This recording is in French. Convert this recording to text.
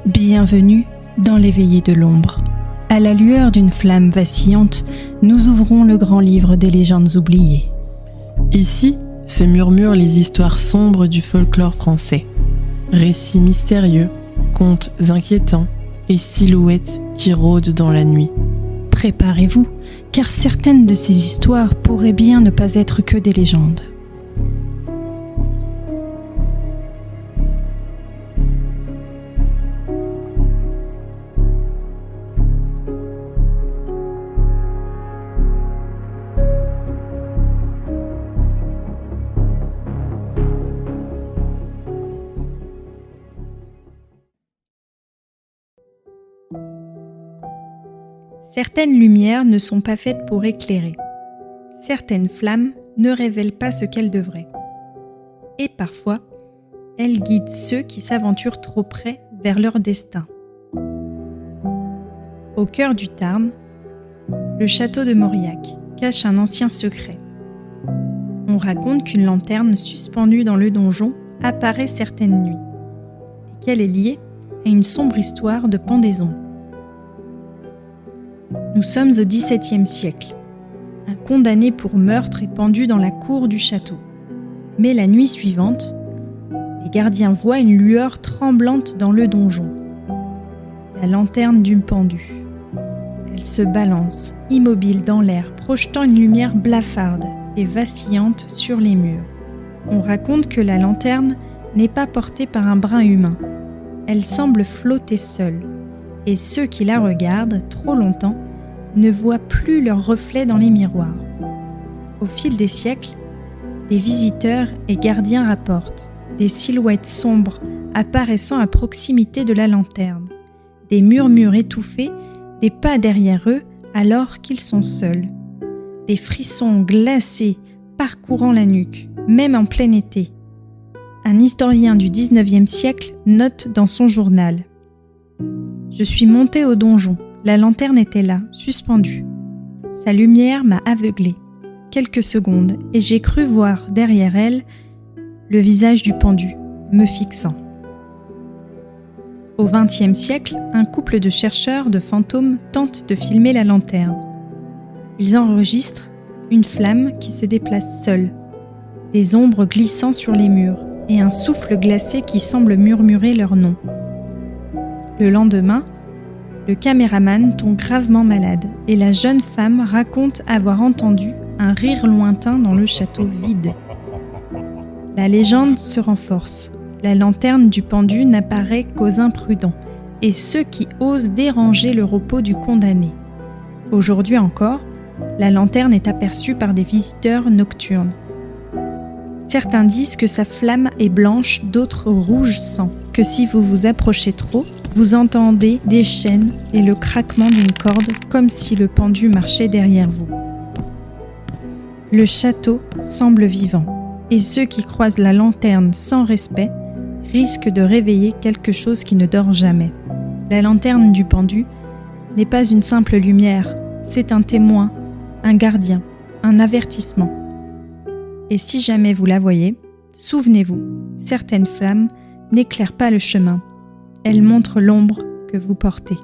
Bienvenue dans les veillées de l'ombre. À la lueur d'une flamme vacillante, nous ouvrons le grand livre des légendes oubliées. Ici se murmurent les histoires sombres du folklore français. Récits mystérieux, contes inquiétants et silhouettes qui rôdent dans la nuit. Préparez-vous, car certaines de ces histoires pourraient bien ne pas être que des légendes. Certaines lumières ne sont pas faites pour éclairer. Certaines flammes ne révèlent pas ce qu'elles devraient. Et parfois, elles guident ceux qui s'aventurent trop près vers leur destin. Au cœur du Tarn, le château de Mauriac cache un ancien secret. On raconte qu'une lanterne suspendue dans le donjon apparaît certaines nuits, et qu'elle est liée à une sombre histoire de pendaison. Nous sommes au XVIIe siècle. Un condamné pour meurtre est pendu dans la cour du château. Mais la nuit suivante, les gardiens voient une lueur tremblante dans le donjon. La lanterne du pendu. Elle se balance, immobile dans l'air, projetant une lumière blafarde et vacillante sur les murs. On raconte que la lanterne n'est pas portée par un brin humain. Elle semble flotter seule. Et ceux qui la regardent trop longtemps ne voient plus leur reflet dans les miroirs. Au fil des siècles, des visiteurs et gardiens rapportent des silhouettes sombres apparaissant à proximité de la lanterne, des murmures étouffés, des pas derrière eux alors qu'ils sont seuls, des frissons glacés parcourant la nuque, même en plein été. Un historien du XIXe siècle note dans son journal : « Je suis monté au donjon. La lanterne était là, suspendue. Sa lumière m'a aveuglé. Quelques secondes, et j'ai cru voir derrière elle le visage du pendu, me fixant. » Au XXe siècle, un couple de chercheurs de fantômes tente de filmer la lanterne. Ils enregistrent une flamme qui se déplace seule, des ombres glissant sur les murs et un souffle glacé qui semble murmurer leur nom. Le lendemain, le caméraman tombe gravement malade et la jeune femme raconte avoir entendu un rire lointain dans le château vide. La légende se renforce. La lanterne du pendu n'apparaît qu'aux imprudents et ceux qui osent déranger le repos du condamné. Aujourd'hui encore, la lanterne est aperçue par des visiteurs nocturnes. Certains disent que sa flamme est blanche, d'autres rouge sang, que si vous vous approchez trop, vous entendez des chaînes et le craquement d'une corde comme si le pendu marchait derrière vous. Le château semble vivant, et ceux qui croisent la lanterne sans respect risquent de réveiller quelque chose qui ne dort jamais. La lanterne du pendu n'est pas une simple lumière, c'est un témoin, un gardien, un avertissement. Et si jamais vous la voyez, souvenez-vous, certaines flammes n'éclairent pas le chemin. Elles montrent l'ombre que vous portez.